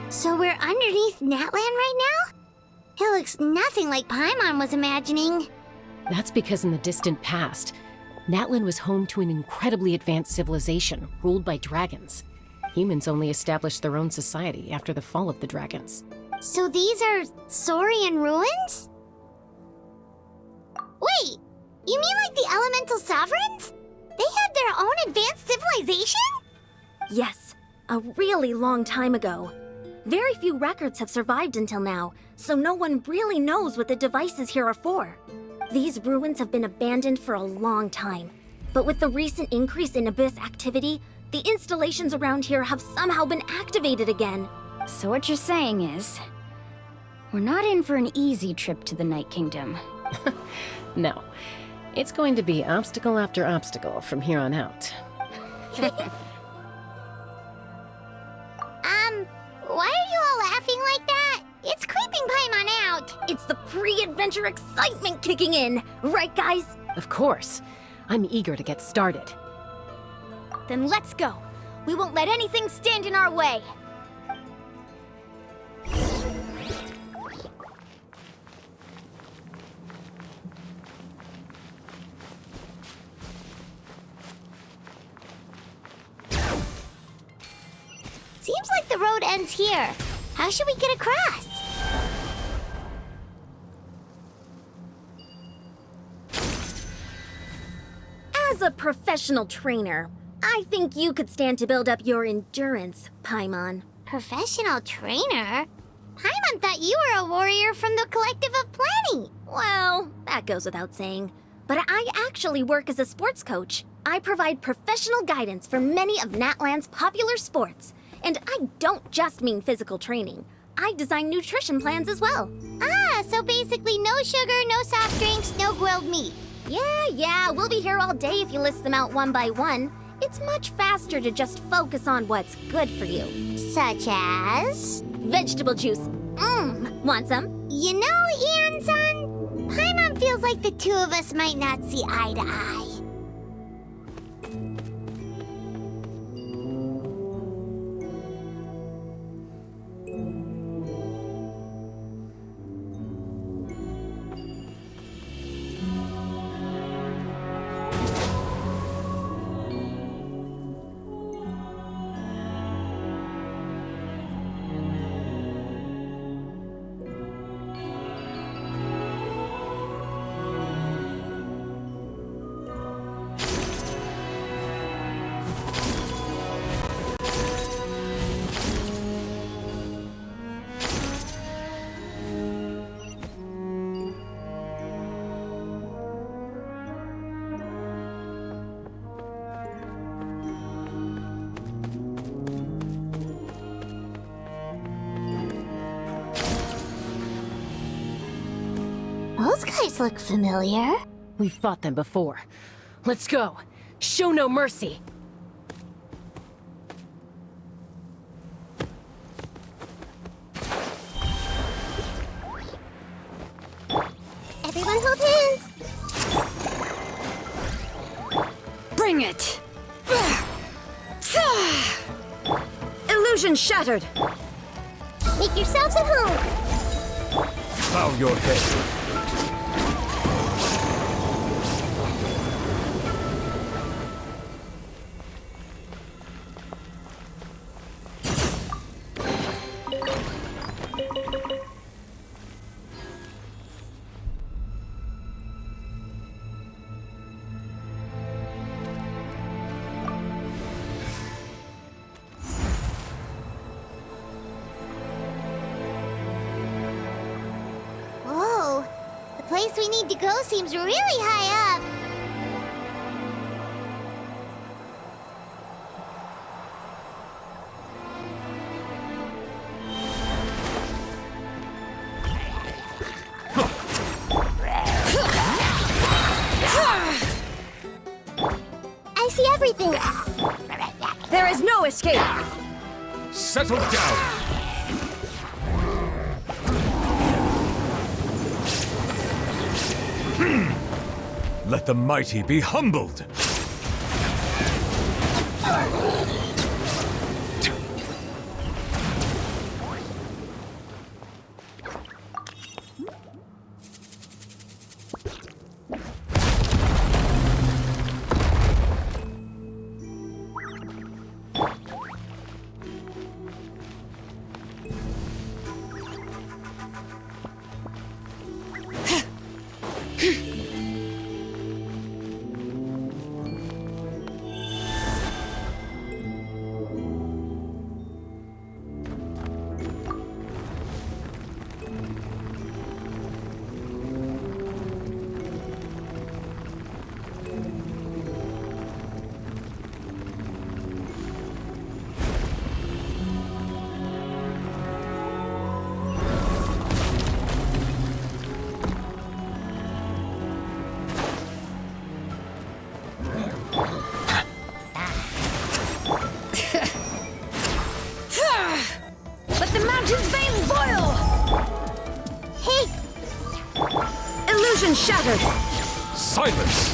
So we're underneath Natlan right now? It looks nothing like Paimon was imagining. That's because in the distant past, Natlan was home to an incredibly advanced civilization ruled by dragons. Humans only established their own society after the fall of the dragons. So these are Saurian ruins? Wait, you mean like the elemental sovereigns? They had their own advanced civilization? Yes, a really long time ago. Very few records have survived until now, so no one really knows what the devices here are for. These ruins have been abandoned for a long time, but with the recent increase in Abyss activity, the installations around here have somehow been activated again. So what you're saying is, we're not in for an easy trip to the Night Kingdom. No. It's going to be obstacle after obstacle from here on out. Why are you all laughing like that? It's creeping Paimon out. It's the pre-adventure excitement kicking in, right guys? Of course. I'm eager to get started. Then let's go. We won't let anything stand in our way. Seems like the road ends here. How should we get across? As a professional trainer, I think you could stand to build up your endurance, Paimon. Professional trainer? Paimon thought you were a warrior from the Collective of Planning. Well, that goes without saying. But I actually work as a sports coach. I provide professional guidance for many of Natlan's popular sports. And I don't just mean physical training. I design nutrition plans as well. Ah, so basically no sugar, no soft drinks, no grilled meat. Yeah, we'll be here all day if you list them out one by one. It's much faster to just focus on what's good for you. Such as? Vegetable juice. Want some? You know, Ian-san, Paimon feels like the two of us might not see eye to eye. guys look familiar. We've fought them before. Let's go. Show no mercy. Everyone hold hands. Bring it! Illusion shattered! Make yourselves at home. Bow your head. Whoa, the place we need to go seems really high up. I see everything. There is no escape! Settle down. Let the mighty be humbled. Let the mountain's veins boil! Hey, Illusion shattered! Silence.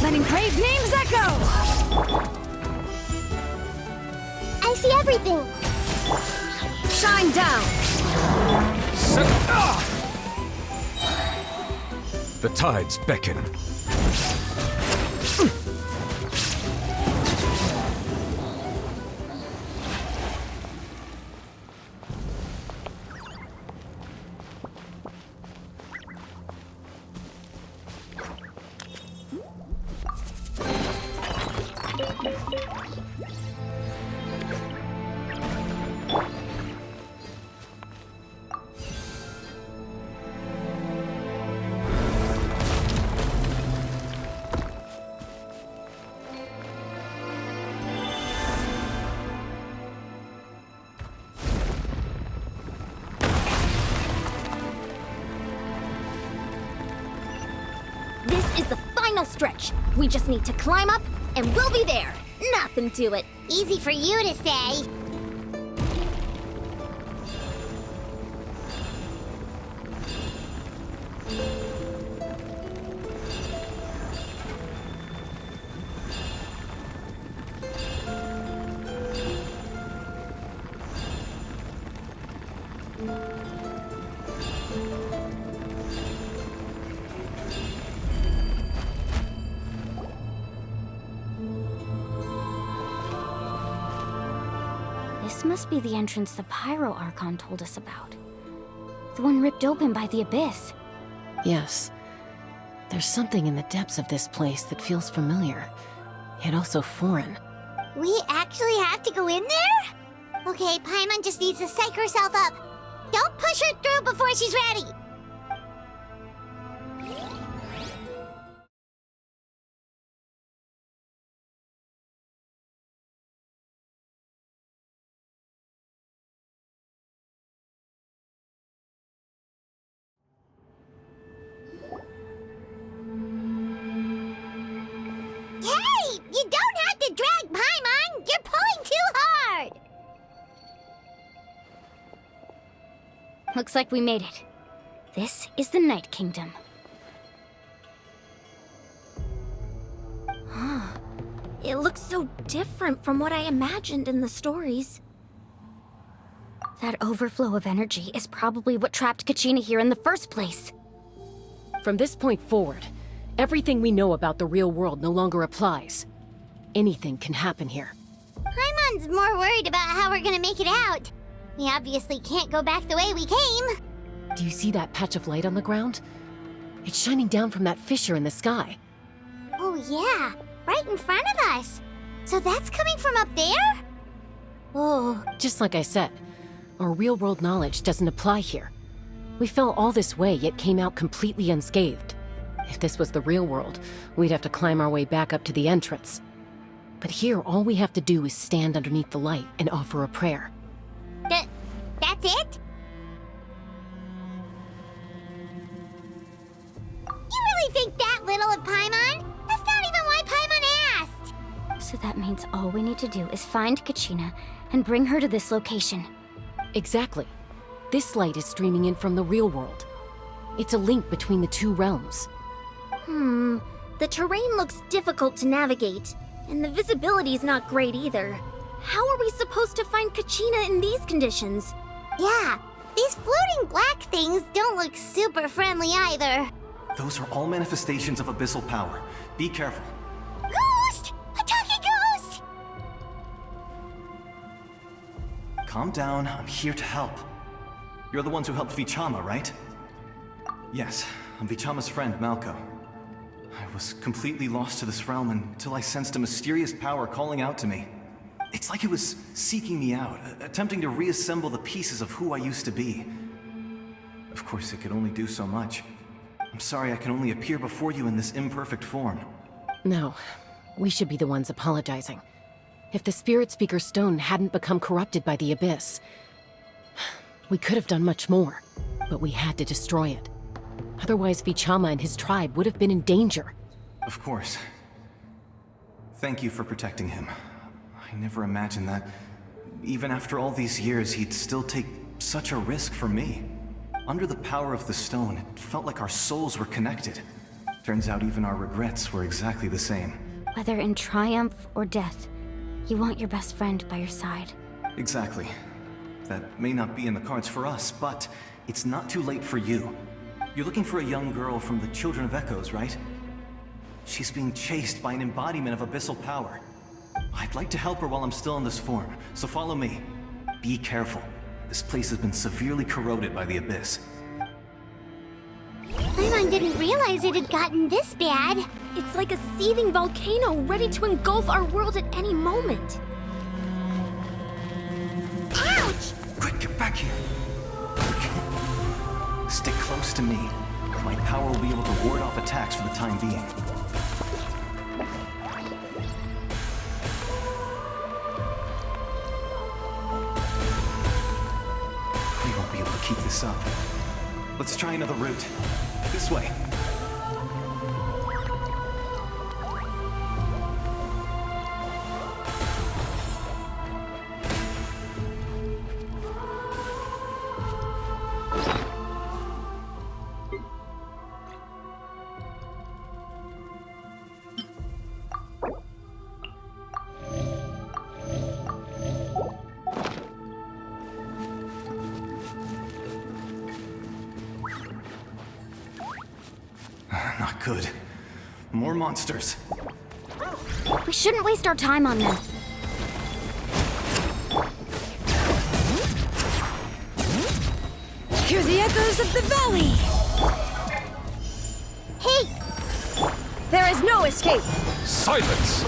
Letting crave names echo! I see everything. Shine down! The tides beckon. This is the final stretch. We just need to climb up, and we'll be there. Nothing to it. Easy for you to say. This must be the entrance the Pyro Archon told us about. The one ripped open by the Abyss. Yes. There's something in the depths of this place that feels familiar, yet also foreign. We actually have to go in there? Okay, Paimon just needs to psych herself up. Don't push her through before she's ready. looks like we made it. This is the Night Kingdom. It looks so different from what I imagined in the stories. That overflow of energy is probably what trapped Kachina here in the first place. From this point forward, everything we know about the real world no longer applies. Anything can happen here. Paimon's more worried about how we're gonna make it out. We obviously can't go back the way we came. Do you see that patch of light on the ground? It's shining down from that fissure in the sky. Oh yeah, right in front of us. So that's coming from up there? Oh, Just like I said, our real-world knowledge doesn't apply here. We fell all this way, yet came out completely unscathed. If this was the real world, we'd have to climb our way back up to the entrance. But here, all we have to do is stand underneath the light and offer a prayer. that's it? You really think that little of Paimon? That's not even why Paimon asked. So that means all we need to do is find Kachina and bring her to this location. Exactly. This light is streaming in from the real world. It's a link between the two realms. The terrain looks difficult to navigate, and the visibility's not great either. How are we supposed to find Kachina in these conditions? Yeah, these floating black things don't look super friendly either. Those are all manifestations of abyssal power. Be careful. Ghost! A talking ghost! Calm down, I'm here to help. You're the ones who helped Vichama, right? Yes, I'm Vichama's friend, Malko. I was completely lost to this realm until I sensed a mysterious power calling out to me. It's like it was seeking me out, attempting to reassemble the pieces of who I used to be. Of course, it could only do so much. I'm sorry I can only appear before you in this imperfect form. No, we should be the ones apologizing. If the Spirit Speaker Stone hadn't become corrupted by the Abyss, we could have done much more, but we had to destroy it. Otherwise, Vichama and his tribe would have been in danger. Of course. Thank you for protecting him. I never imagined that, even after all these years, he'd still take such a risk for me. Under the power of the stone, it felt like our souls were connected. Turns out even our regrets were exactly the same. Whether in triumph or death, you want your best friend by your side. Exactly. That may not be in the cards for us, but it's not too late for you. You're looking for a young girl from the Children of Echoes, right? She's being chased by an embodiment of abyssal power. I'd like to help her while I'm still in this form, so follow me. Be careful. This place has been severely corroded by the Abyss. Paimon didn't realize it had gotten this bad. It's like a seething volcano ready to engulf our world at any moment. Ouch! Quick, get back here! Stick close to me. My power will be able to ward off attacks for the time being. We won't be able to keep this up. Let's try another route. This way. Not good. More monsters. We shouldn't waste our time on them. Hear the echoes of the valley! Hey! There is no escape! Silence!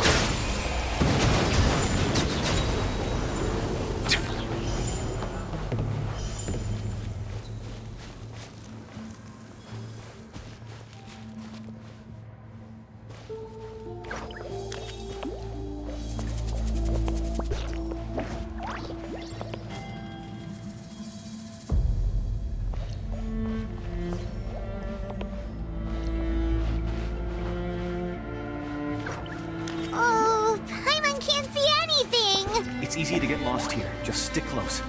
Oh, Paimon can't see anything! It's easy to get lost here. Just stick close.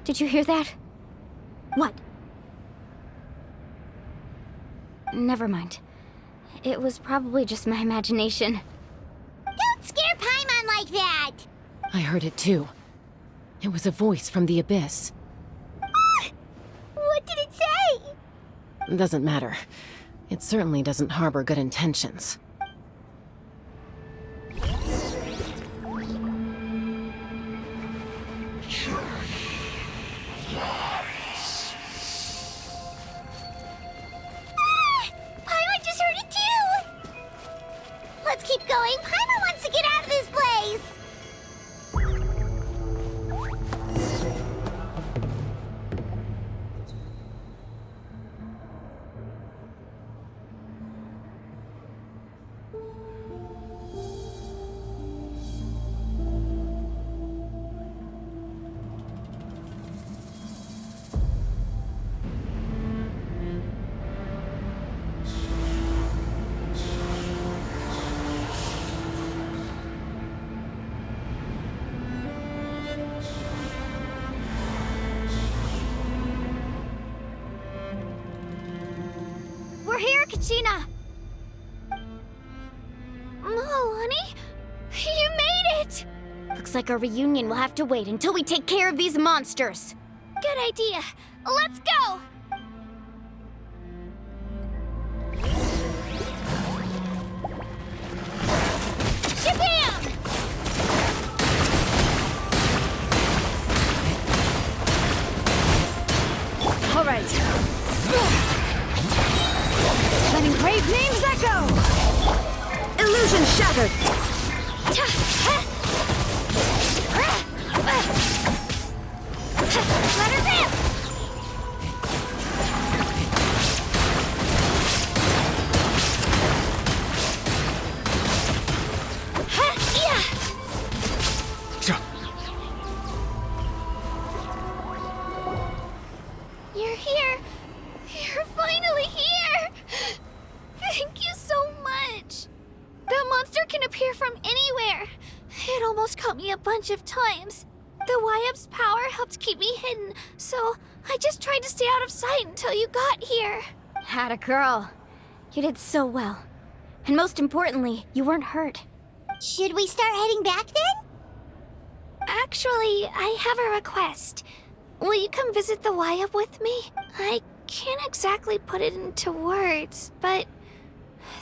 Did you hear that? What? Never mind. It was probably just my imagination. Don't scare Paimon like that! I heard it too. It was a voice from the abyss. What did it say? Doesn't matter. It certainly doesn't harbor good intentions. Paimon just heard it too! Let's keep going. Paimon wants to get out of this place! We're here, Kachina! Honey? You made it! Looks like our reunion will have to wait until we take care of these monsters. Good idea. Let's go! Shabam! All right. Letting brave names echo! Illusion shattered! Let her rip! You're here. You're finally here. Thank you so much. That monster can appear from anywhere. It almost caught me a bunch of times. The Wyab's power helped keep me hidden, so I just tried to stay out of sight until you got here. Had a girl. You did so well. And most importantly, you weren't hurt. Should we start heading back then? Actually, I have a request. Will you come visit the Wyab with me? I can't exactly put it into words, but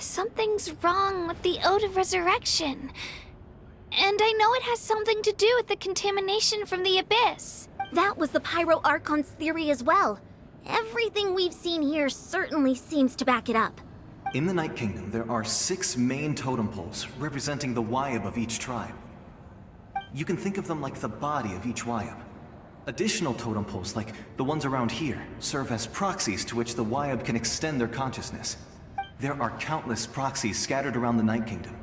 something's wrong with the Ode of Resurrection. And I know it has something to do with the contamination from the Abyss. That was the Pyro Archon's theory as well. Everything we've seen here certainly seems to back it up. In the Night Kingdom, there are 6 main totem poles representing the Wyab of each tribe. You can think of them like the body of each Wyab. Additional totem poles, like the ones around here, serve as proxies to which the Wyab can extend their consciousness. There are countless proxies scattered around the Night Kingdom.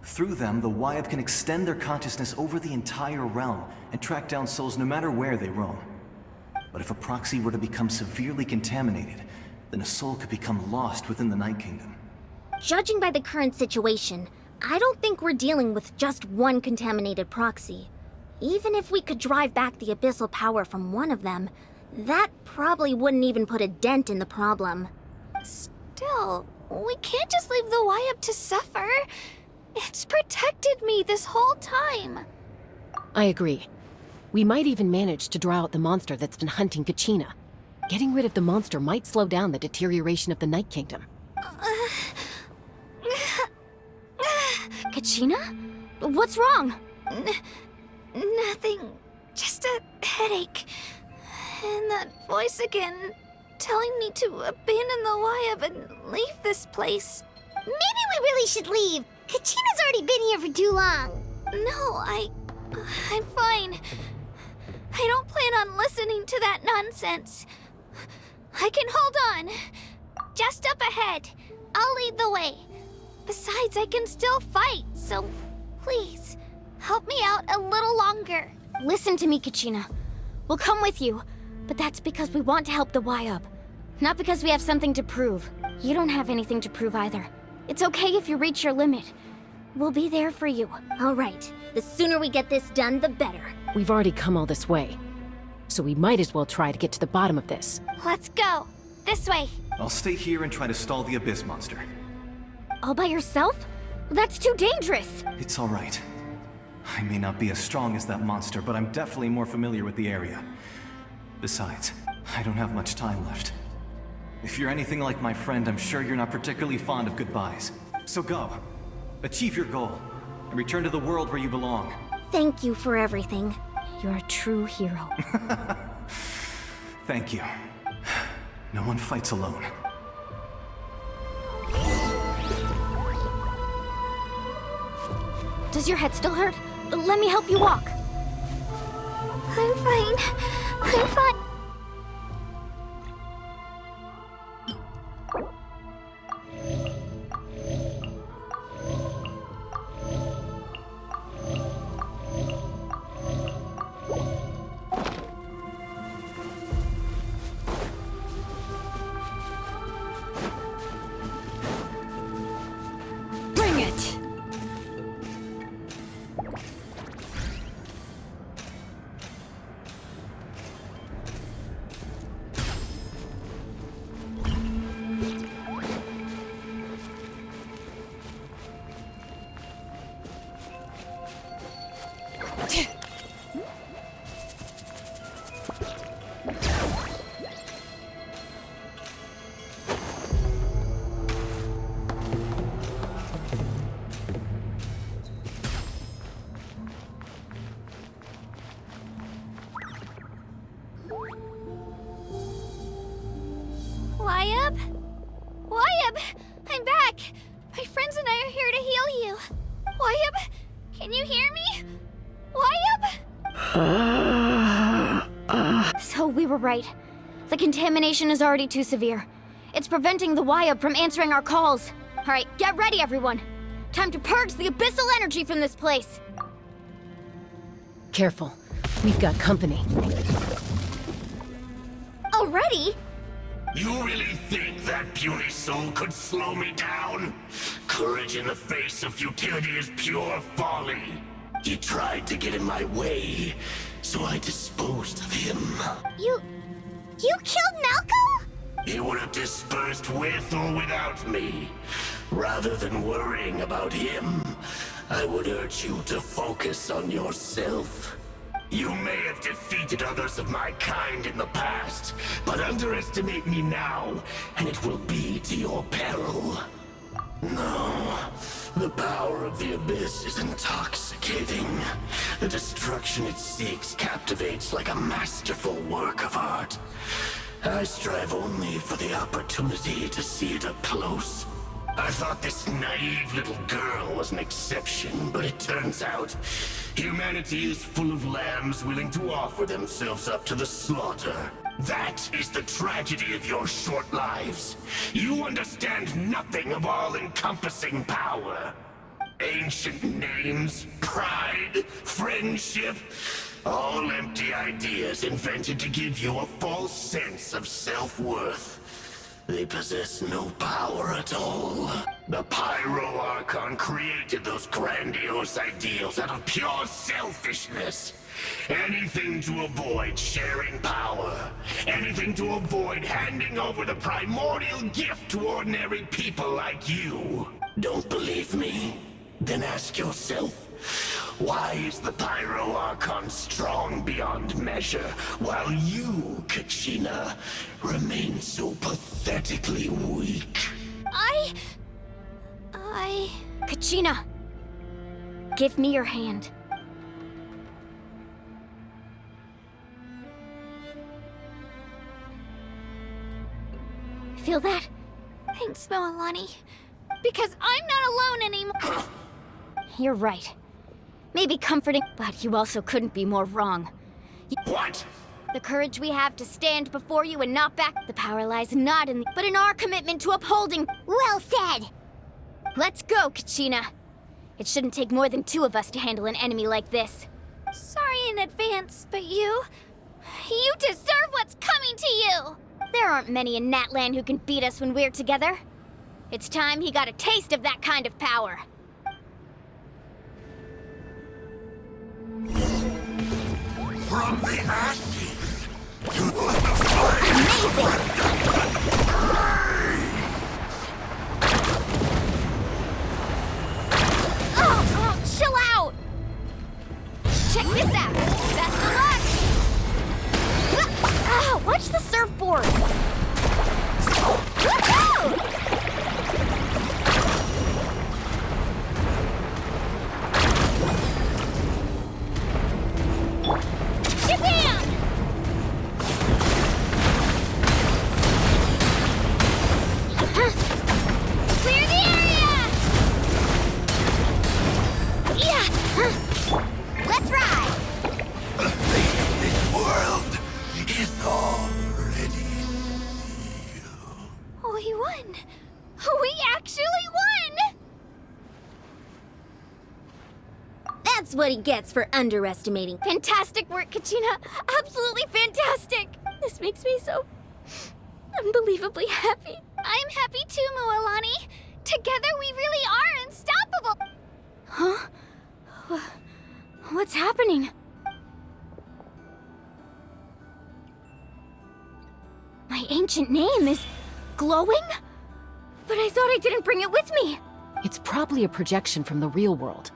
Through them, the Wyab can extend their consciousness over the entire realm and track down souls no matter where they roam. But if a proxy were to become severely contaminated, then a soul could become lost within the Night Kingdom. Judging by the current situation, I don't think we're dealing with just one contaminated proxy. Even if we could drive back the abyssal power from one of them, that probably wouldn't even put a dent in the problem. Still, we can't just leave the Wyab to suffer. It's protected me this whole time. I agree. We might even manage to draw out the monster that's been hunting Kachina. Getting rid of the monster might slow down the deterioration of the Night Kingdom. Kachina? What's wrong? Nothing. Just a headache. And that voice again, telling me to abandon the Wyab and leave this place. Maybe we really should leave. Kachina's already been here for too long. No, I'm fine. I don't plan on listening to that nonsense. I can hold on. Just up ahead. I'll lead the way. Besides, I can still fight, so please, help me out a little longer. Listen to me, Kachina. We'll come with you, but that's because we want to help the Wyab. Not because we have something to prove. You don't have anything to prove either. It's okay if you reach your limit. We'll be there for you. All right, the sooner we get this done, the better. We've already come all this way. so we might as well try to get to the bottom of this. Let's go. This way. I'll stay here and try to stall the Abyss monster. All by yourself? That's too dangerous. It's alright. I may not be as strong as that monster, but I'm definitely more familiar with the area. Besides, I don't have much time left. If you're anything like my friend, I'm sure you're not particularly fond of goodbyes. So go. Achieve your goal, and return to the world where you belong. Thank you for everything. You're a true hero. Thank you. No one fights alone. Does your head still hurt? Let me help you walk. I'm fine. I'm fine. Bring it! Wyab? Wyab! I'm back! My friends and I are here to heal you. Wyab, can you hear me? Wyab? So we were right. The contamination is already too severe. It's preventing the Wyab from answering our calls. All right, get ready, everyone. Time to purge the abyssal energy from this place. Careful. We've got company. Already? You really think that puny soul could slow me down? Courage in the face of futility is pure folly. He tried to get in my way, so I disposed of him. You killed Malco? He would have dispersed with or without me. Rather than worrying about him, I would urge you to focus on yourself. You may have defeated others of my kind in the past, but underestimate me now, and it will be to your peril. No, the power of the Abyss is intoxicating. The destruction it seeks captivates like a masterful work of art. I strive only for the opportunity to see it up close. I thought this naive little girl was an exception, but it turns out humanity is full of lambs willing to offer themselves up to the slaughter. That is the tragedy of your short lives. You understand nothing of all-encompassing power. Ancient names, pride, friendship, all empty ideas invented to give you a false sense of self-worth. They possess no power at all. The Pyro Archon created those grandiose ideals out of pure selfishness. Anything to avoid sharing power. Anything to avoid handing over the primordial gift to ordinary people like you. Don't believe me? Then ask yourself, why is the Pyro Archon strong beyond measure, while you, Kachina, remain so pathetically weak? Kachina, give me your hand. Feel that? Thanks, Moalani. Because I'm not alone anymore. You're right. Maybe comforting, but you also couldn't be more wrong. What? The courage we have to stand before you and not back, the power lies not in but in our commitment to upholding. Well said! Let's go, Kachina. It shouldn't take more than two of us to handle an enemy like this. Sorry in advance, but you deserve what's coming to you! There aren't many in Natlan who can beat us when we're together. It's time he got a taste of that kind of power. From the ashes, Oh, chill out! Check this out! Best of luck! Ah, watch the surfboard! Woohoo! Japan! Clear the area! Yeah! Let's ride! The world is already We won! We actually won! That's what he gets for underestimating. Fantastic work, Kachina! Absolutely fantastic! This makes me so unbelievably happy. I'm happy too, Mualani. Together we really are unstoppable. Huh? What's happening? My ancient name is glowing? But I thought I didn't bring it with me. It's probably a projection from the real world.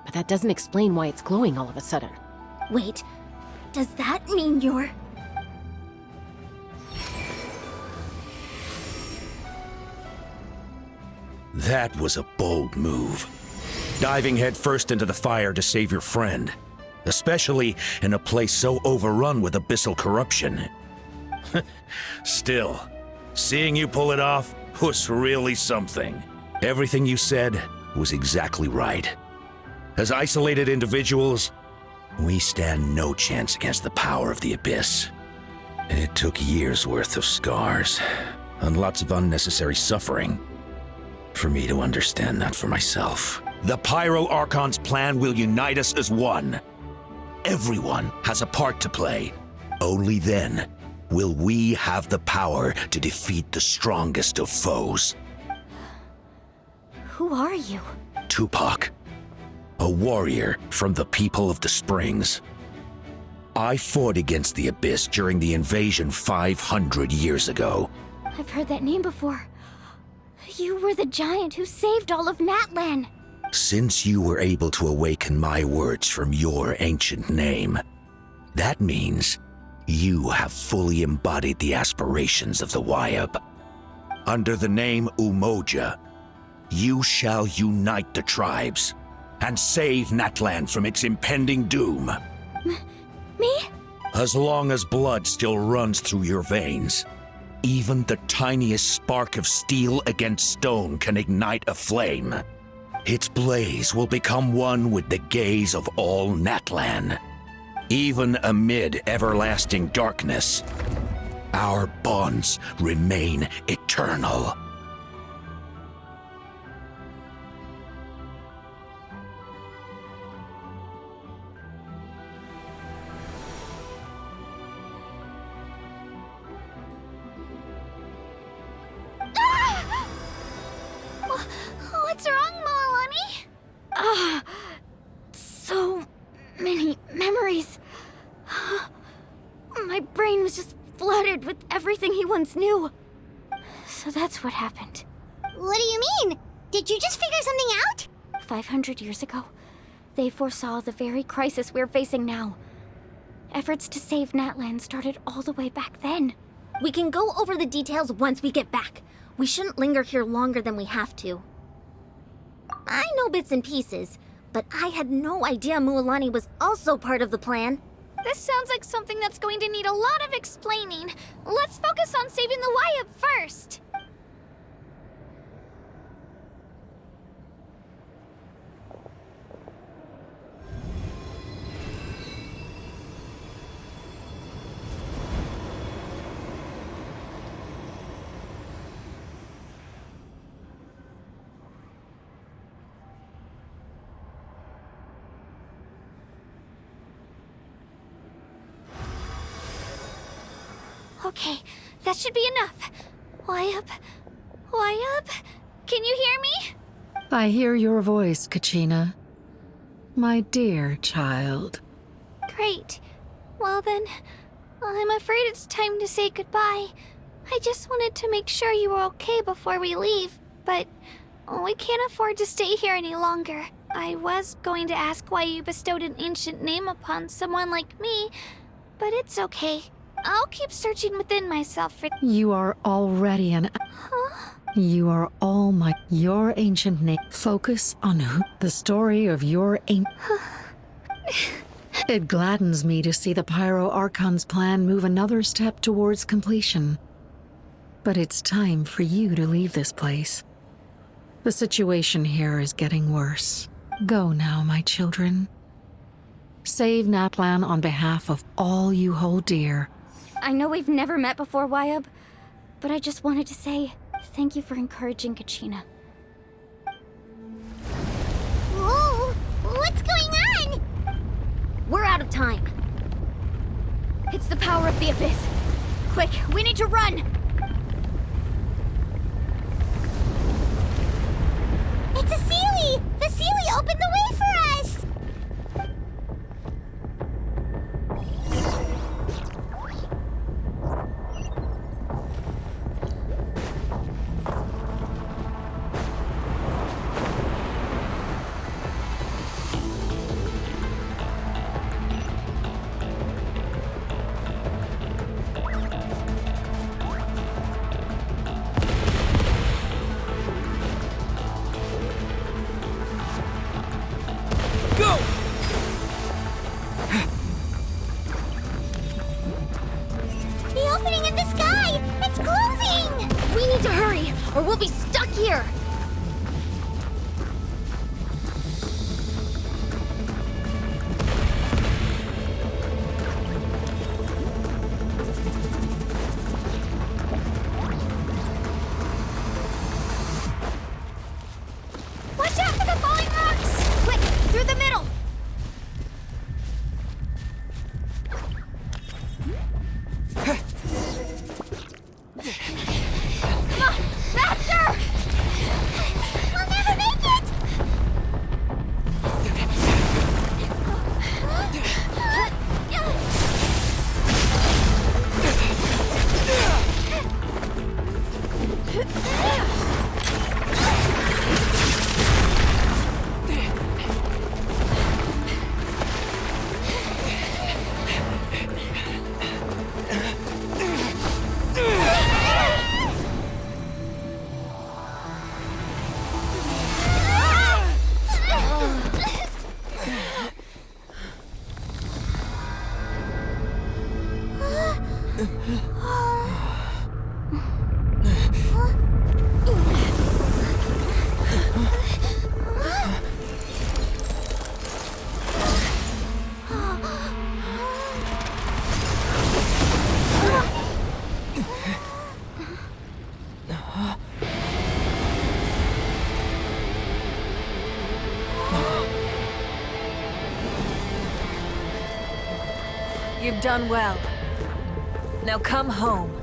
But that doesn't explain why it's glowing all of a sudden. Wait, does that mean you're... That was a bold move. Diving headfirst into the fire to save your friend. Especially in a place so overrun with abyssal corruption. Still, seeing you pull it off was really something. Everything you said was exactly right. As isolated individuals, we stand no chance against the power of the Abyss. It took years' worth of scars, and lots of unnecessary suffering, for me to understand that for myself. The Pyro Archon's plan will unite us as one. Everyone has a part to play. Only then will we have the power to defeat the strongest of foes. Who are you? Tupac, a warrior from the people of the Springs. I fought against the Abyss during the invasion 500 years ago. I've heard that name before. You were the giant who saved all of Natlan. Since you were able to awaken my words from your ancient name, that means you have fully embodied the aspirations of the Wyab. Under the name Umoja, you shall unite the tribes and save Natlan from its impending doom. Me? As long as blood still runs through your veins, even the tiniest spark of steel against stone can ignite a flame. Its blaze will become one with the gaze of all Natlan. Even amid everlasting darkness, our bonds remain eternal. What's wrong, Mualani? Ah, so many memories. My brain was just flooded with everything he once knew. So that's what happened. What do you mean? Did you just figure something out? 500 years ago, they foresaw the very crisis we're facing now. Efforts to save Natlan started all the way back then. We can go over the details once we get back. We shouldn't linger here longer than we have to. I know bits and pieces, but I had no idea Mualani was also part of the plan. This sounds like something that's going to need a lot of explaining. Let's focus on saving the Wyab first. Okay, that should be enough. Wyab? Can you hear me? I hear your voice, Kachina. My dear child. Great. Well then, I'm afraid it's time to say goodbye. I just wanted to make sure you were okay before we leave, but we can't afford to stay here any longer. I was going to ask why you bestowed an ancient name upon someone like me, but it's okay. I'll keep searching within myself for... You are already an... Huh? You are all my... Your ancient name. Focus on who... The story of your ancient... It gladdens me to see the Pyro Archon's plan move another step towards completion. But it's time for you to leave this place. The situation here is getting worse. Go now, my children. Save Natlan on behalf of all you hold dear. I know we've never met before, Wyub, but I just wanted to say thank you for encouraging Kachina. Whoa! What's going on? We're out of time. It's the power of the Abyss. Quick, we need to run! It's a Seelie! The Seelie opened the way for us! The opening in the sky! It's closing! We need to hurry, or we'll be stuck here! Watch out for the falling rocks! Quick, through the middle! Come on, faster! We'll never make it! You've done well. Now come home.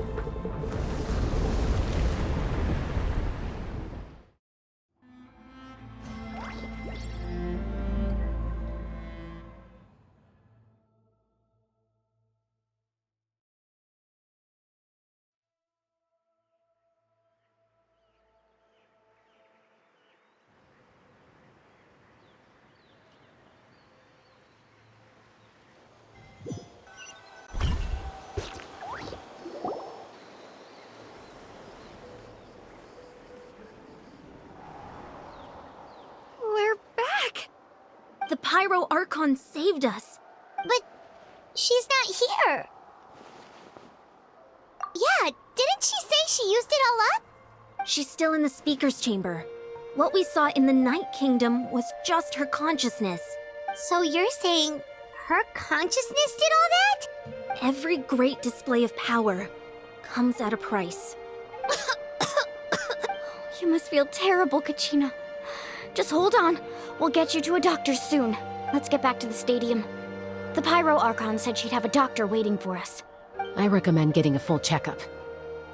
We're back! The Pyro Archon saved us. But she's not here. Yeah, didn't she say she used it all up? She's still in the Speaker's Chamber. What we saw in the Night Kingdom was just her consciousness. So you're saying her consciousness did all that? Every great display of power comes at a price. You must feel terrible, Kachina. Just hold on. We'll get you to a doctor soon. Let's get back to the stadium. The Pyro Archon said she'd have a doctor waiting for us. I recommend getting a full checkup,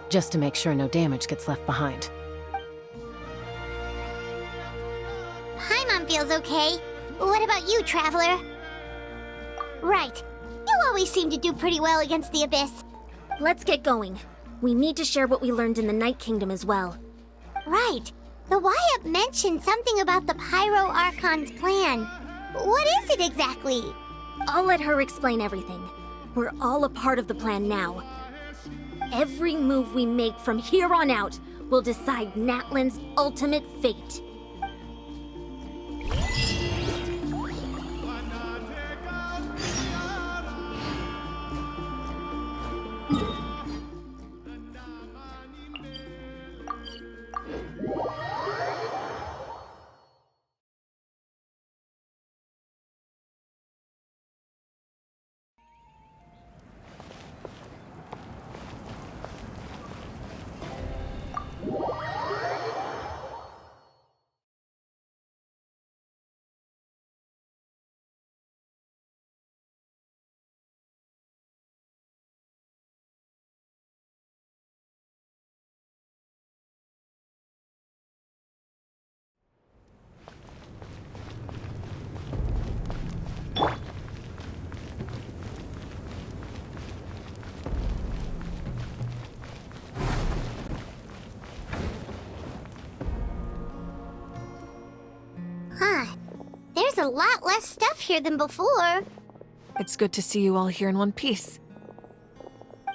just to make sure no damage gets left behind. Paimon feels okay. What about you, Traveler? Right. You always seem to do pretty well against the Abyss. Let's get going. We need to share what we learned in the Night Kingdom as well. Right. The Y-Up mentioned something about the Pyro Archon's plan. What is it exactly? I'll let her explain everything. We're all a part of the plan now. Every move we make from here on out will decide Natlan's ultimate fate. Huh. There's a lot less stuff here than before. It's good to see you all here in one piece.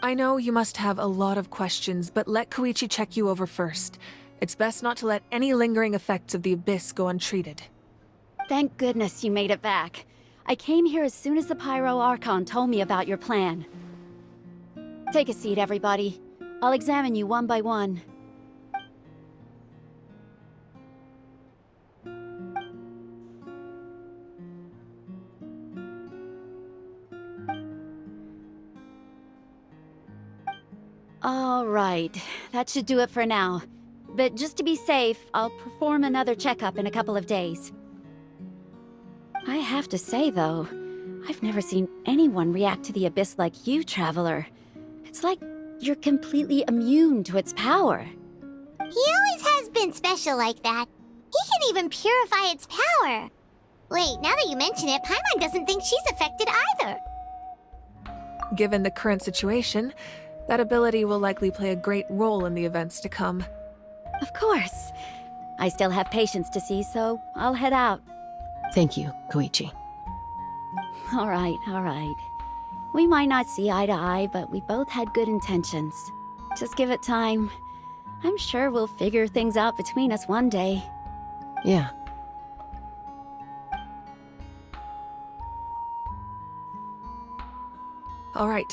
I know you must have a lot of questions, but let Koichi check you over first. It's best not to let any lingering effects of the Abyss go untreated. Thank goodness you made it back. I came here as soon as the Pyro Archon told me about your plan. Take a seat, everybody. I'll examine you one by one. All right, that should do it for now. But just to be safe, I'll perform another checkup in a couple of days. I have to say, though, I've never seen anyone react to the Abyss like you, Traveler. It's like you're completely immune to its power. He always has been special like that. He can even purify its power. Wait, now that you mention it, Paimon doesn't think she's affected either. Given the current situation, that ability will likely play a great role in the events to come. Of course. I still have patients to see, so I'll head out. Thank you, Koichi. All right. We might not see eye to eye, but we both had good intentions. Just give it time. I'm sure we'll figure things out between us one day. Yeah. All right.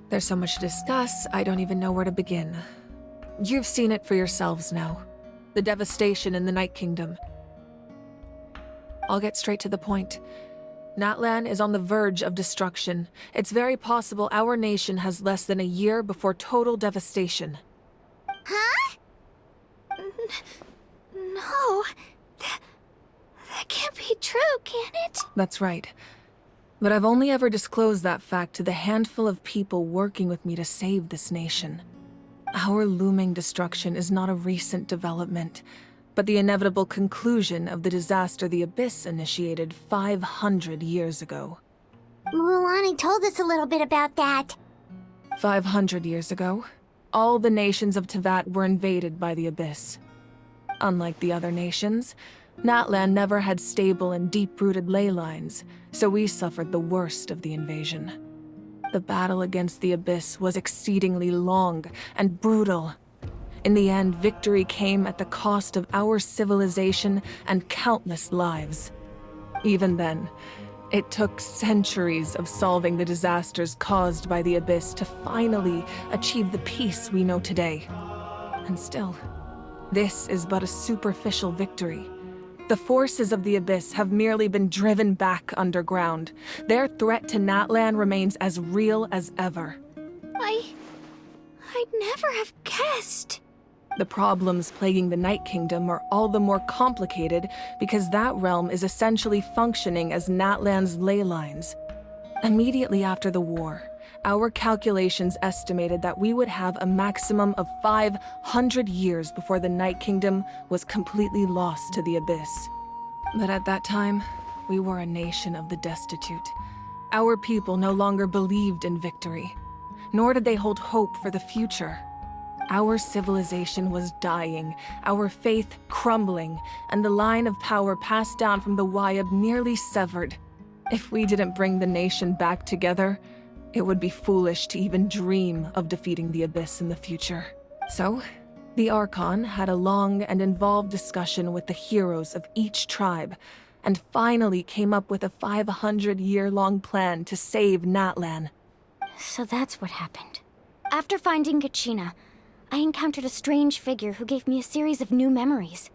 There's so much to discuss, I don't even know where to begin. You've seen it for yourselves now. The devastation in the Night Kingdom. I'll get straight to the point. Natlan is on the verge of destruction. It's very possible our nation has less than a year before total devastation. Huh? No. That can't be true, can it? That's right. But I've only ever disclosed that fact to the handful of people working with me to save this nation. Our looming destruction is not a recent development, but the inevitable conclusion of the disaster the Abyss initiated 500 years ago. Mualani told us a little bit about that. 500 years ago, all the nations of Teyvat were invaded by the Abyss. Unlike the other nations, Natlan never had stable and deep-rooted ley lines, so we suffered the worst of the invasion. The battle against the Abyss was exceedingly long and brutal. In the end, victory came at the cost of our civilization and countless lives. Even then, it took centuries of solving the disasters caused by the Abyss to finally achieve the peace we know today. And still, this is but a superficial victory. The forces of the Abyss have merely been driven back underground. Their threat to Natlan remains as real as ever. I'd never have guessed. The problems plaguing the Night Kingdom are all the more complicated because that realm is essentially functioning as Natlan's ley lines. Immediately after the war, our calculations estimated that we would have a maximum of 500 years before the Night Kingdom was completely lost to the Abyss. But at that time, we were a nation of the destitute. Our people no longer believed in victory, nor did they hold hope for the future. Our civilization was dying, our faith crumbling, and the line of power passed down from the Wayab nearly severed. If we didn't bring the nation back together, it would be foolish to even dream of defeating the Abyss in the future. So, the Archon had a long and involved discussion with the heroes of each tribe, and finally came up with a 500-year-long plan to save Natlan. So that's what happened. After finding Kachina, I encountered a strange figure who gave me a series of new memories.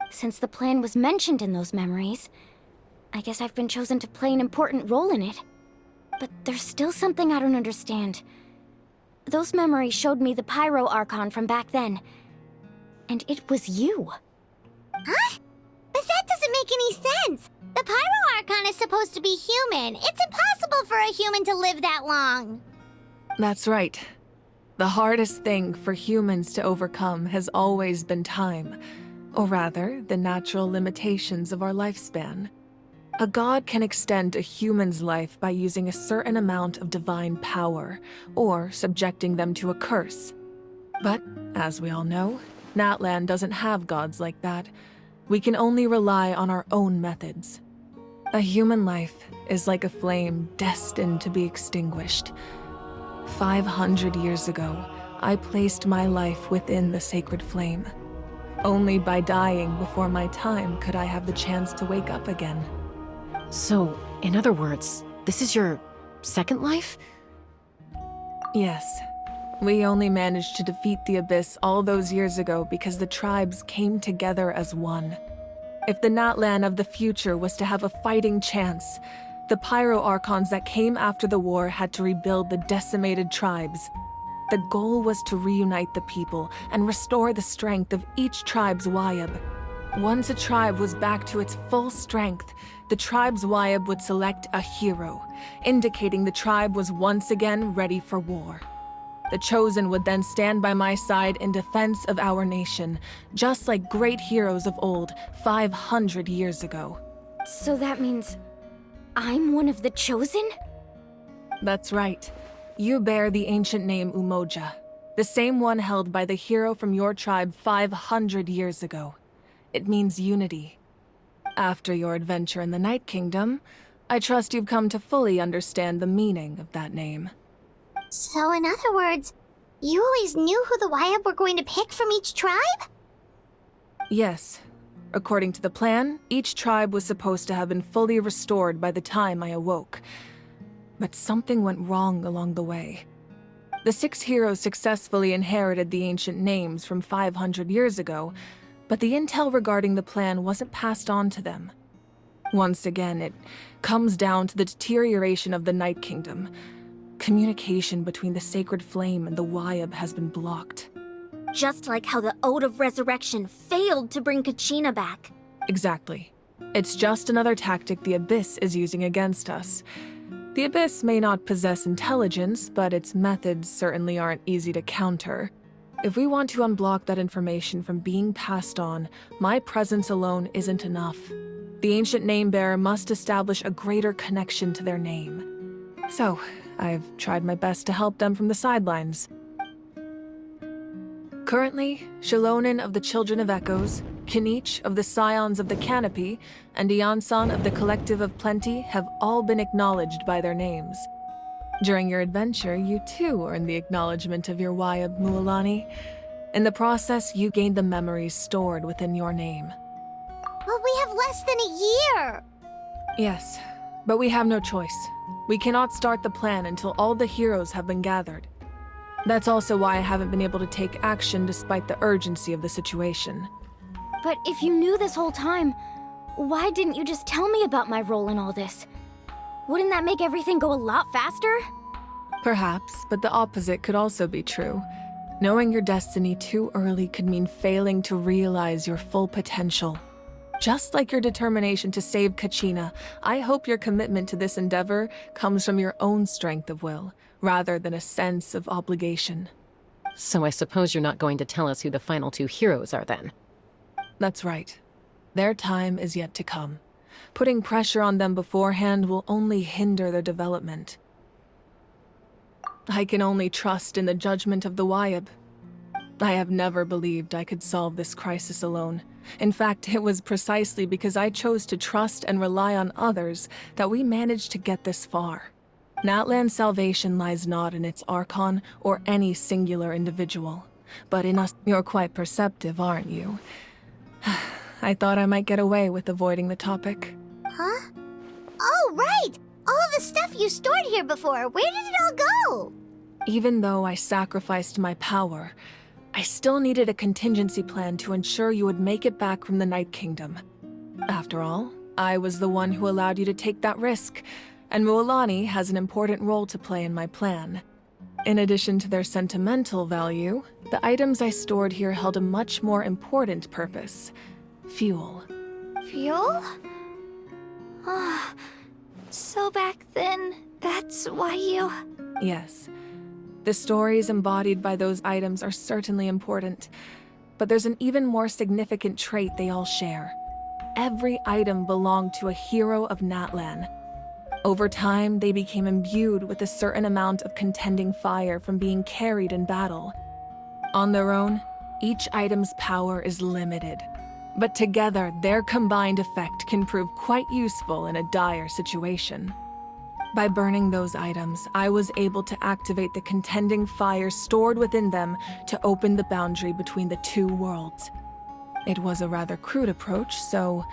Since the plan was mentioned in those memories, I guess I've been chosen to play an important role in it. But there's still something I don't understand. Those memories showed me the Pyro Archon from back then. And it was you. Huh? But that doesn't make any sense! The Pyro Archon is supposed to be human. It's impossible for a human to live that long. That's right. The hardest thing for humans to overcome has always been time, or rather, the natural limitations of our lifespan. A god can extend a human's life by using a certain amount of divine power, or subjecting them to a curse. But, as we all know, Natlan doesn't have gods like that. We can only rely on our own methods. A human life is like a flame destined to be extinguished. 500 years ago, I placed my life within the sacred flame. Only by dying before my time could I have the chance to wake up again. So, in other words, this is your second life? Yes. We only managed to defeat the Abyss all those years ago because the tribes came together as one. If the Natlan of the future was to have a fighting chance, the Pyro Archons that came after the war had to rebuild the decimated tribes. The goal was to reunite the people and restore the strength of each tribe's Wayab. Once a tribe was back to its full strength, the tribe's Wayab would select a hero, indicating the tribe was once again ready for war. The Chosen would then stand by my side in defense of our nation, just like great heroes of old 500 years ago. So that means I'm one of the Chosen? That's right. You bear the ancient name Umoja, the same one held by the hero from your tribe 500 years ago. It means unity. After your adventure in the Night Kingdom, I trust you've come to fully understand the meaning of that name. So in other words, you always knew who the Wayab were going to pick from each tribe? Yes. According to the plan, each tribe was supposed to have been fully restored by the time I awoke. But something went wrong along the way. The 6 heroes successfully inherited the ancient names from 500 years ago, but the intel regarding the plan wasn't passed on to them. Once again, it comes down to the deterioration of the Night Kingdom. Communication between the Sacred Flame and the Wayab has been blocked. Just like how the Ode of Resurrection failed to bring Kachina back. Exactly. It's just another tactic the Abyss is using against us. The Abyss may not possess intelligence, but its methods certainly aren't easy to counter. If we want to unblock that information from being passed on, my presence alone isn't enough. The ancient name-bearer must establish a greater connection to their name. So, I've tried my best to help them from the sidelines. Currently, Shalonin of the Children of Echoes, Kinich of the Scions of the Canopy, and Iansan of the Collective of Plenty have all been acknowledged by their names. During your adventure, you too earned the acknowledgement of your Wayab, Mualani. In the process, you gained the memories stored within your name. But we have less than a year! Yes, but we have no choice. We cannot start the plan until all the heroes have been gathered. That's also why I haven't been able to take action despite the urgency of the situation. But if you knew this whole time, why didn't you just tell me about my role in all this? Wouldn't that make everything go a lot faster? Perhaps, but the opposite could also be true. Knowing your destiny too early could mean failing to realize your full potential. Just like your determination to save Kachina, I hope your commitment to this endeavor comes from your own strength of will, rather than a sense of obligation. So I suppose you're not going to tell us who the final 2 heroes are then? That's right. Their time is yet to come. Putting pressure on them beforehand will only hinder their development. I can only trust in the judgment of the Wyab. I have never believed I could solve this crisis alone. In fact, it was precisely because I chose to trust and rely on others that we managed to get this far. Natlan's salvation lies not in its Archon or any singular individual, but in us. You're quite perceptive, aren't you? I thought I might get away with avoiding the topic. Huh? Oh, right! All the stuff you stored here before, where did it all go? Even though I sacrificed my power, I still needed a contingency plan to ensure you would make it back from the Night Kingdom. After all, I was the one who allowed you to take that risk, and Mualani has an important role to play in my plan. In addition to their sentimental value, the items I stored here held a much more important purpose: fuel. Fuel? Ah, so back then, that's why you... Yes. The stories embodied by those items are certainly important, but there's an even more significant trait they all share. Every item belonged to a hero of Natlan. Over time, they became imbued with a certain amount of contending fire from being carried in battle. On their own, each item's power is limited, but together, their combined effect can prove quite useful in a dire situation. By burning those items, I was able to activate the contending fire stored within them to open the boundary between the two worlds. It was a rather crude approach, so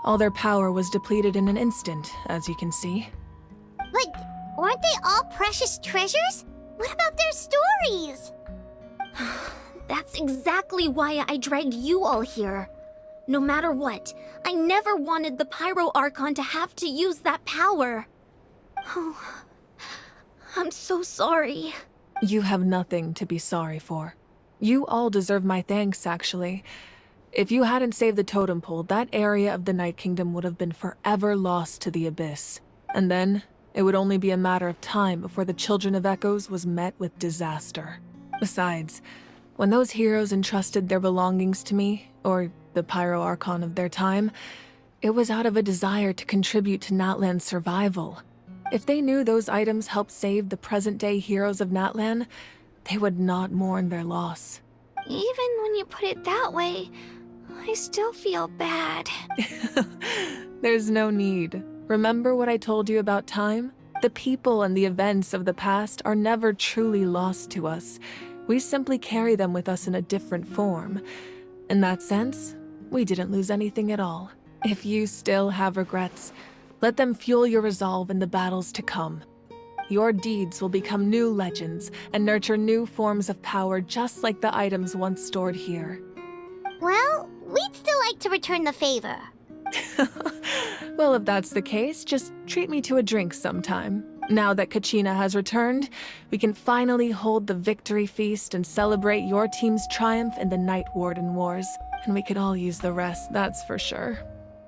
all their power was depleted in an instant, as you can see. But weren't they all precious treasures? What about their stories? That's exactly why I dragged you all here. No matter what, I never wanted the Pyro Archon to have to use that power. Oh, I'm so sorry. You have nothing to be sorry for. You all deserve my thanks, actually. If you hadn't saved the totem pole, that area of the Night Kingdom would have been forever lost to the Abyss. And then, it would only be a matter of time before the Children of Echoes was met with disaster. Besides, when those heroes entrusted their belongings to me, or the Pyro Archon of their time, it was out of a desire to contribute to Natlan's survival. If they knew those items helped save the present-day heroes of Natlan, they would not mourn their loss. Even when you put it that way, I still feel bad. There's no need. Remember what I told you about time? The people and the events of the past are never truly lost to us. We simply carry them with us in a different form. In that sense, we didn't lose anything at all. If you still have regrets, let them fuel your resolve in the battles to come. Your deeds will become new legends and nurture new forms of power just like the items once stored here. Well, we'd still like to return the favor. Well, if that's the case, just treat me to a drink sometime. Now that Kachina has returned, we can finally hold the victory feast and celebrate your team's triumph in the Night Warden Wars. And we could all use the rest, that's for sure.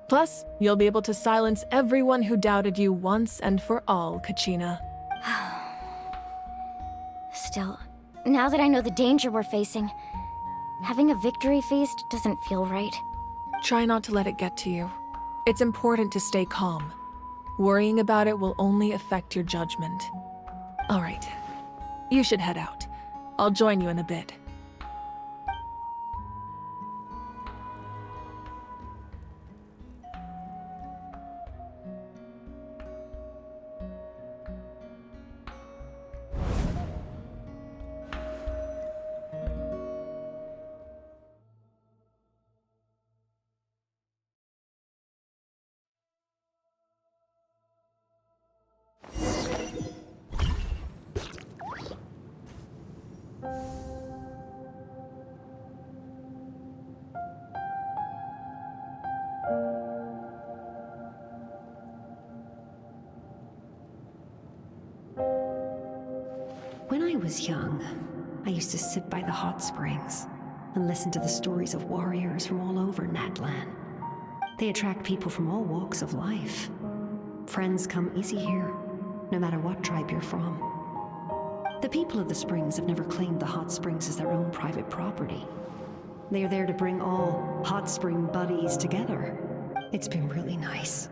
Plus, you'll be able to silence everyone who doubted you once and for all, Kachina. Still, now that I know the danger we're facing, having a victory feast doesn't feel right. Try not to let it get to you. It's important to stay calm. Worrying about it will only affect your judgment. All right, you should head out. I'll join you in a bit. When I was young, I used to sit by the hot springs and listen to the stories of warriors from all over Natlan. They attract people from all walks of life. Friends come easy here, no matter what tribe you're from. The people of the springs have never claimed the hot springs as their own private property. They are there to bring all hot spring buddies together. It's been really nice.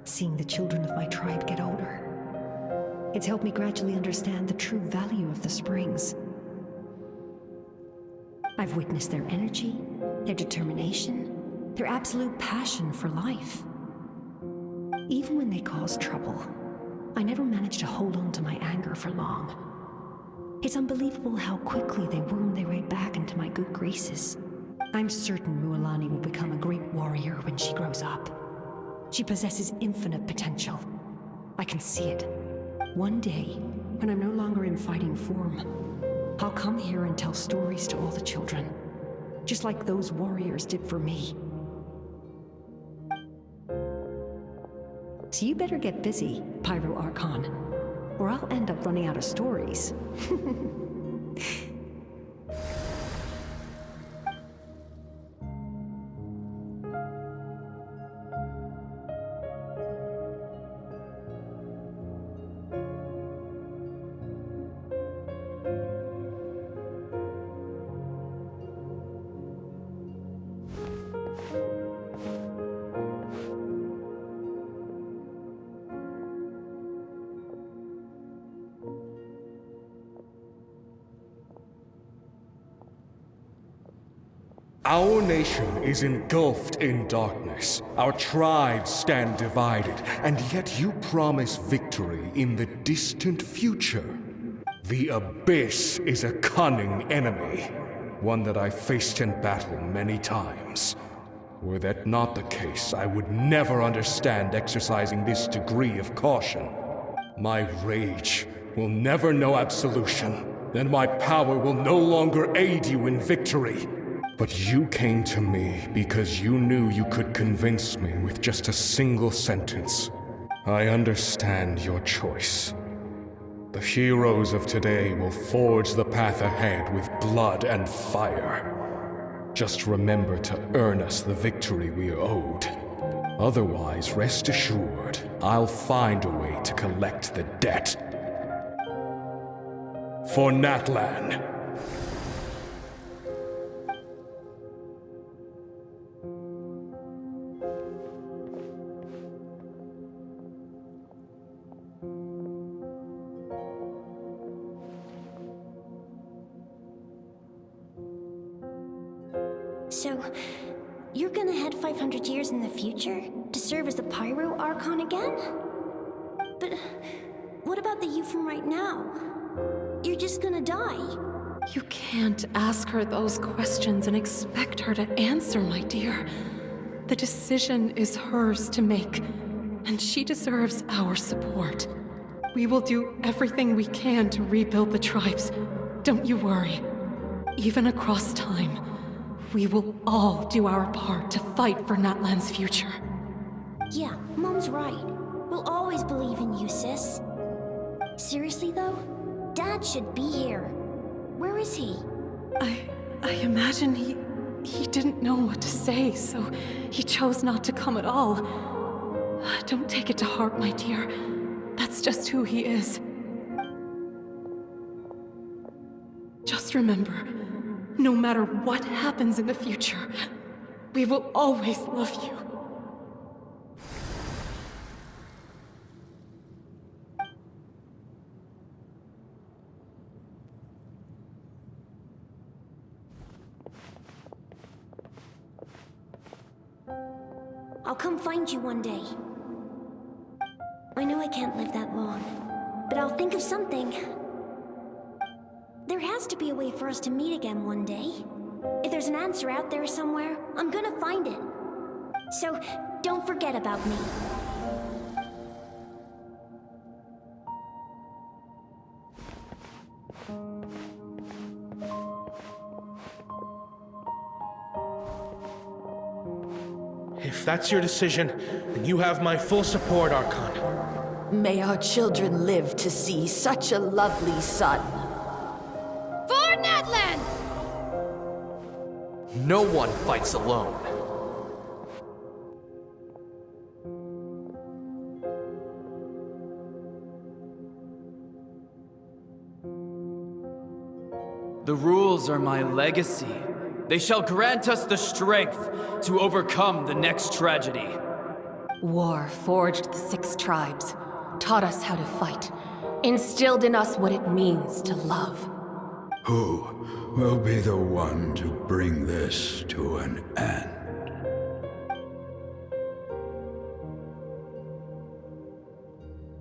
seeing the children of my tribe get older. It's helped me gradually understand the true value of the springs. I've witnessed their energy, their determination, their absolute passion for life. Even when they cause trouble, I never managed to hold on to my anger for long. It's unbelievable how quickly they worm their way back into my good graces. I'm certain Mualani will become a great warrior when she grows up. She possesses infinite potential. I can see it. One day, when I'm no longer in fighting form, I'll come here and tell stories to all the children, just like those warriors did for me. So you better get busy, Pyro Archon, or I'll end up running out of stories. Our nation is engulfed in darkness. Our tribes stand divided, and yet you promise victory in the distant future. The Abyss is a cunning enemy, one that I faced in battle many times. Were that not the case, I would never understand exercising this degree of caution. My rage will never know absolution, and my power will no longer aid you in victory. But you came to me because you knew you could convince me with just a single sentence. I understand your choice. The heroes of today will forge the path ahead with blood and fire. Just remember to earn us the victory we are owed. Otherwise, rest assured, I'll find a way to collect the debt. For Natlan. So, you're gonna head 500 years in the future to serve as the Pyro Archon again? But what about the you from right now? You're just gonna die. You can't ask her those questions and expect her to answer, my dear. The decision is hers to make, and she deserves our support. We will do everything we can to rebuild the tribes. Don't you worry. Even across time, we will all do our part to fight for Natlan's future. Yeah, Mom's right. We'll always believe in you, sis. Seriously though, Dad should be here. Where is he? I imagine he didn't know what to say, so he chose not to come at all. Don't take it to heart, my dear. That's just who he is. Just remember, no matter what happens in the future, we will always love you. I'll come find you one day. I know I can't live that long, but I'll think of something. There has to be a way for us to meet again one day. If there's an answer out there somewhere, I'm gonna find it. So, don't forget about me. If that's your decision, then you have my full support, Archon. May our children live to see such a lovely son. For Natlan! No one fights alone. The rules are my legacy. They shall grant us the strength to overcome the next tragedy. War forged the 6 tribes, taught us how to fight, instilled in us what it means to love. Who will be the one to bring this to an end?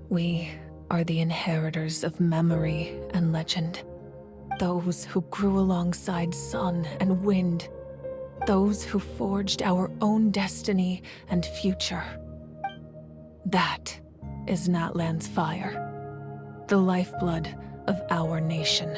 We are the inheritors of memory and legend. Those who grew alongside sun and wind. Those who forged our own destiny and future. That is Natlan's fire. The lifeblood of our nation.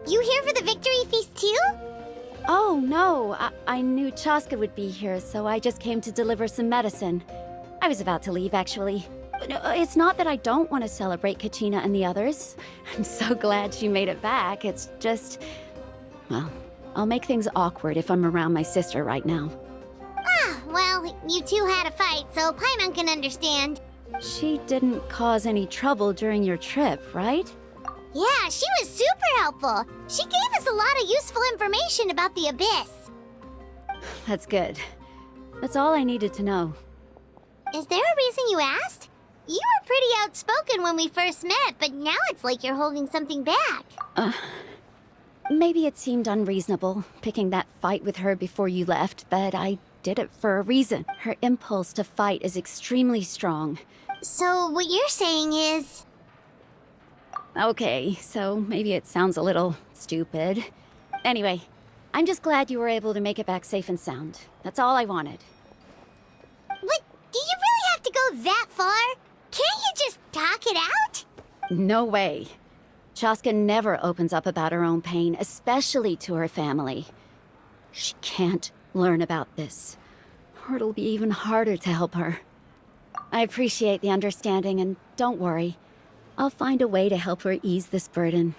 You here for the victory feast too? Oh, no. I knew Chaska would be here, so I just came to deliver some medicine. I was about to leave, actually. No, it's not that I don't want to celebrate Kachina and the others. I'm so glad she made it back. It's just... well, I'll make things awkward if I'm around my sister right now. Ah, well, you two had a fight, so Paimon can understand. She didn't cause any trouble during your trip, right? Yeah, she was super helpful. She gave us a lot of useful information about the Abyss. That's good. That's all I needed to know. Is there a reason you asked? You were pretty outspoken when we first met, but now it's like you're holding something back. Maybe it seemed unreasonable, picking that fight with her before you left, but I did it for a reason. Her impulse to fight is extremely strong. So what you're saying is... Okay, so maybe it sounds a little stupid. Anyway, I'm just glad you were able to make it back safe and sound. That's all I wanted. But do you really have to go that far? Can't you just talk it out? No way. Chaska never opens up about her own pain, especially to her family. She can't learn about this, or it'll be even harder to help her. I appreciate the understanding, and don't worry. I'll find a way to help her ease this burden.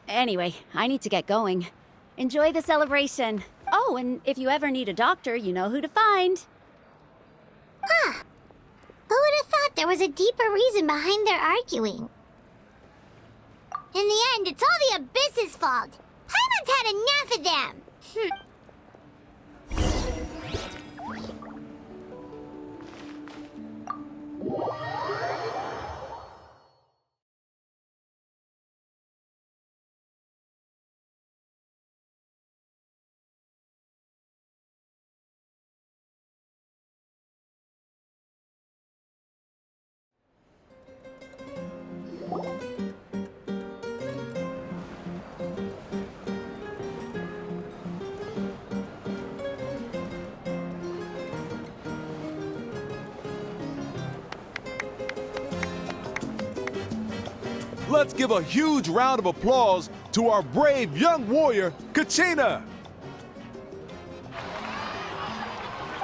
Anyway, I need to get going. Enjoy the celebration. Oh, and if you ever need a doctor, you know who to find. Huh. Who would have thought there was a deeper reason behind their arguing? In the end, it's all the Abyss's fault. Paimon's had enough of them. Let's give a huge round of applause to our brave young warrior, Kachina!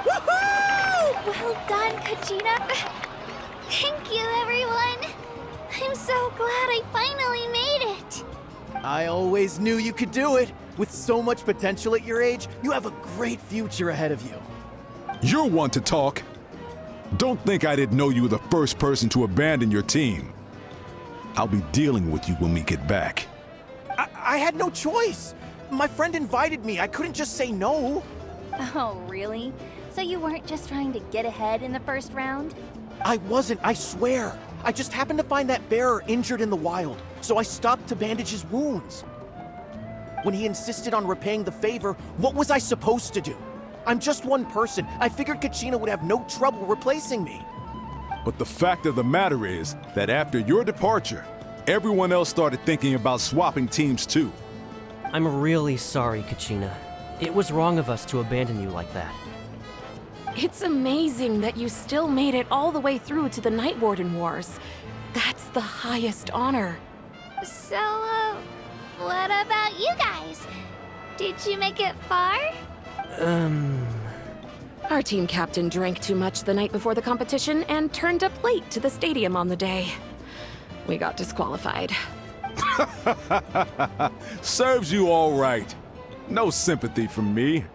Woohoo! Well done, Kachina. Thank you, everyone. I'm so glad I finally made it. I always knew you could do it. With so much potential at your age, you have a great future ahead of you. You're one to talk. Don't think I didn't know you were the first person to abandon your team. I'll be dealing with you when we get back. I had no choice. My friend invited me. I couldn't just say no. Oh, really? So you weren't just trying to get ahead in the first round? I wasn't, I swear. I just happened to find that bearer injured in the wild, so I stopped to bandage his wounds. When he insisted on repaying the favor, what was I supposed to do? I'm just one person. I figured Kachina would have no trouble replacing me. But the fact of the matter is that after your departure, everyone else started thinking about swapping teams too. I'm really sorry, Kachina. It was wrong of us to abandon you like that. It's amazing that you still made it all the way through to the Night Warden Wars. That's the highest honor. So, what about you guys? Did you make it far? Our team captain drank too much the night before the competition and turned up late to the stadium on the day. We got disqualified. Serves you all right. No sympathy from me.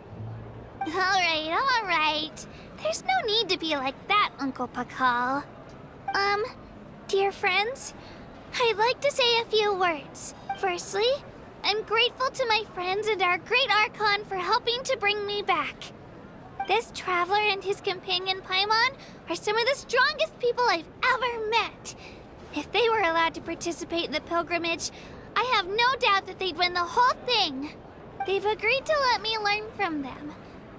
All right. There's no need to be like that, Uncle Pakal. Dear friends, I'd like to say a few words. Firstly, I'm grateful to my friends and our great Archon for helping to bring me back. This traveler and his companion Paimon are some of the strongest people I've ever met. If they were allowed to participate in the pilgrimage, I have no doubt that they'd win the whole thing. They've agreed to let me learn from them.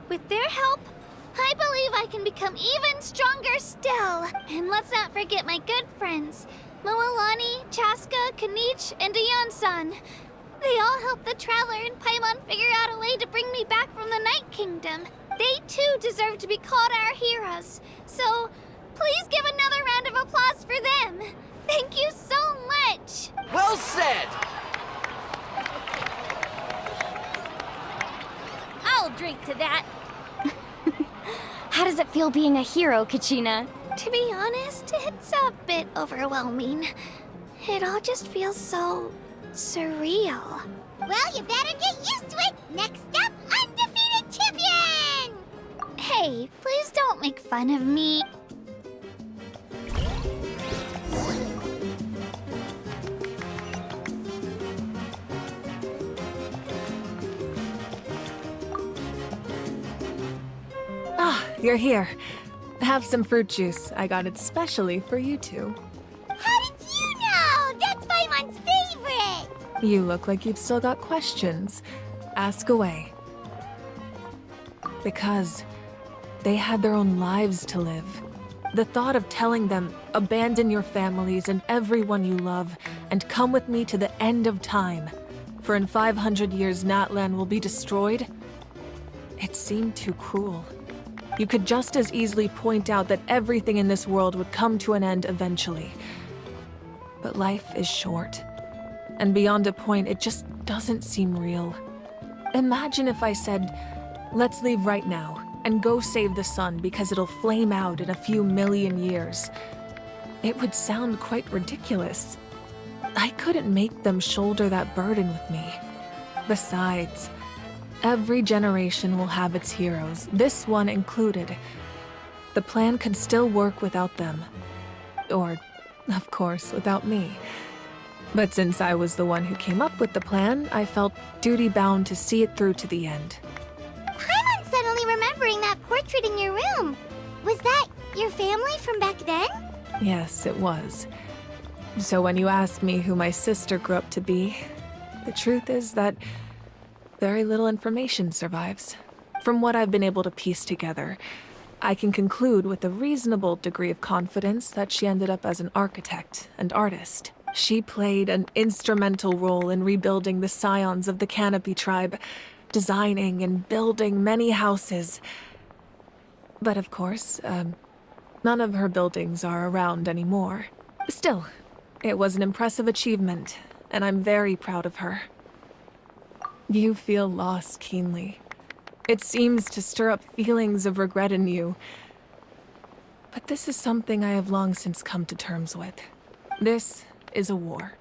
With their help, I believe I can become even stronger still. And let's not forget my good friends, Moalani, Chaska, Kanich, and Ayan-san. They all helped the Traveler and Paimon figure out a way to bring me back from the Night Kingdom. They too deserve to be called our heroes. So, please give another round of applause for them. Thank you so much. Well said! I'll drink to that. How does it feel being a hero, Kachina? To be honest, it's a bit overwhelming. It all just feels so surreal. Well, you better get used to it. Next up, undefeated champion! Hey, please don't make fun of me. Ah, you're here. Have some fruit juice. I got it specially for you two. How did you know? That's Paimon's favorite! You look like you've still got questions. Ask away. Because they had their own lives to live. The thought of telling them, abandon your families and everyone you love, and come with me to the end of time, for in 500 years Natlan will be destroyed, it seemed too cruel. You could just as easily point out that everything in this world would come to an end eventually. But life is short. And beyond a point, it just doesn't seem real. Imagine if I said, let's leave right now, and go save the sun because it'll flame out in a few million years. It would sound quite ridiculous. I couldn't make them shoulder that burden with me. Besides, every generation will have its heroes, this one included. The plan could still work without them. Or, of course, without me. But since I was the one who came up with the plan, I felt duty-bound to see it through to the end. Paimon's suddenly remembering that portrait in your room. Was that your family from back then? Yes, it was. So when you asked me who my sister grew up to be, the truth is that very little information survives. From what I've been able to piece together, I can conclude with a reasonable degree of confidence that she ended up as an architect and artist. She played an instrumental role in rebuilding the scions of the Canopy tribe, designing and building many houses. But of course, none of her buildings are around anymore. Still, it was an impressive achievement, and I'm very proud of her. You feel loss keenly. It seems to stir up feelings of regret in you. But this is something I have long since come to terms with. This is a war,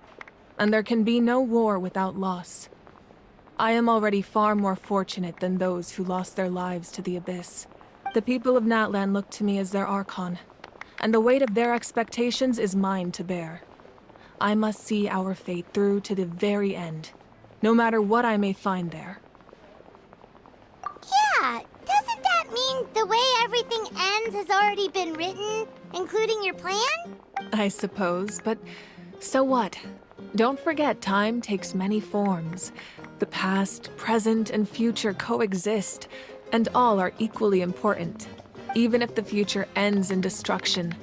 and there can be no war without loss. I am already far more fortunate than those who lost their lives to the Abyss. The people of Natlan look to me as their Archon, and the weight of their expectations is mine to bear. I must see our fate through to the very end, no matter what I may find there. Yeah, doesn't that mean the way everything ends has already been written, including your plan? I suppose, but so what? Don't forget, time takes many forms. The past, present, and future coexist, and all are equally important. Even if the future ends in destruction,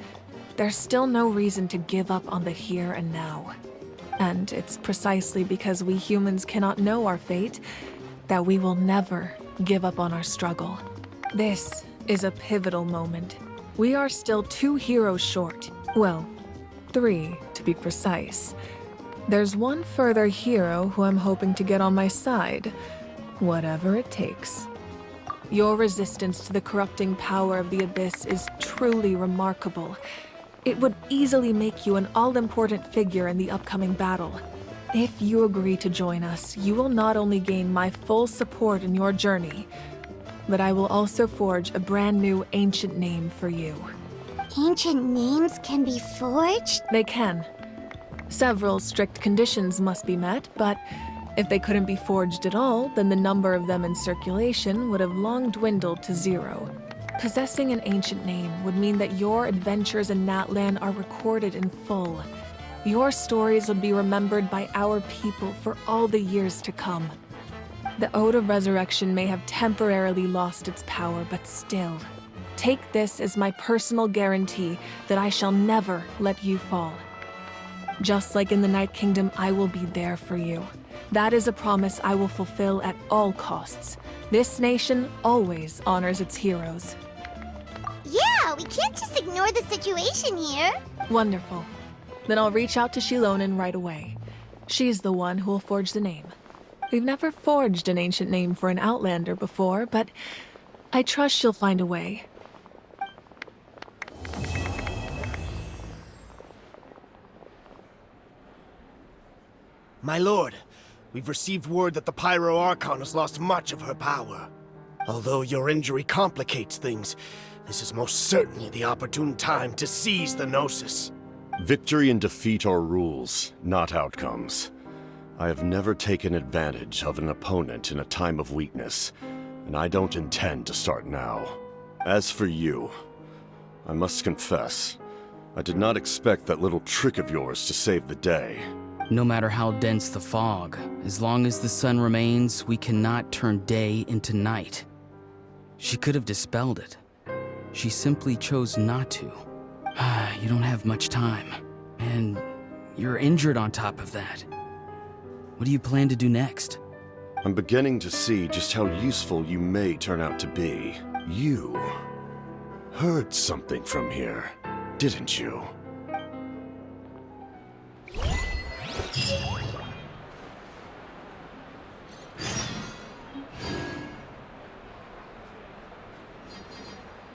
there's still no reason to give up on the here and now. And it's precisely because we humans cannot know our fate that we will never give up on our struggle. This is a pivotal moment. We are still 2 heroes short. Well, 3 to be precise. There's one further hero who I'm hoping to get on my side, whatever it takes. Your resistance to the corrupting power of the Abyss is truly remarkable. It would easily make you an all-important figure in the upcoming battle. If you agree to join us, you will not only gain my full support in your journey, but I will also forge a brand new ancient name for you. Ancient names can be forged? They can. Several strict conditions must be met, but if they couldn't be forged at all, then the number of them in circulation would have long dwindled to 0. Possessing an ancient name would mean that your adventures in Natlan are recorded in full. Your stories would be remembered by our people for all the years to come. The Ode of Resurrection may have temporarily lost its power, but still, take this as my personal guarantee that I shall never let you fall. Just like in the Night Kingdom, I will be there for you. That is a promise I will fulfill at all costs. This nation always honors its heroes. Yeah, we can't just ignore the situation here. Wonderful. Then I'll reach out to Shilonen right away. She's the one who will forge the name. We've never forged an ancient name for an Outlander before, but I trust she'll find a way. My lord, we've received word that the Pyro Archon has lost much of her power. Although your injury complicates things, this is most certainly the opportune time to seize the Gnosis. Victory and defeat are rules, not outcomes. I have never taken advantage of an opponent in a time of weakness, and I don't intend to start now. As for you, I must confess, I did not expect that little trick of yours to save the day. No matter how dense the fog, as long as the sun remains, we cannot turn day into night. She could have dispelled it. She simply chose not to. You don't have much time, and you're injured on top of that. What do you plan to do next? I'm beginning to see just how useful you may turn out to be. You heard something from here, didn't you?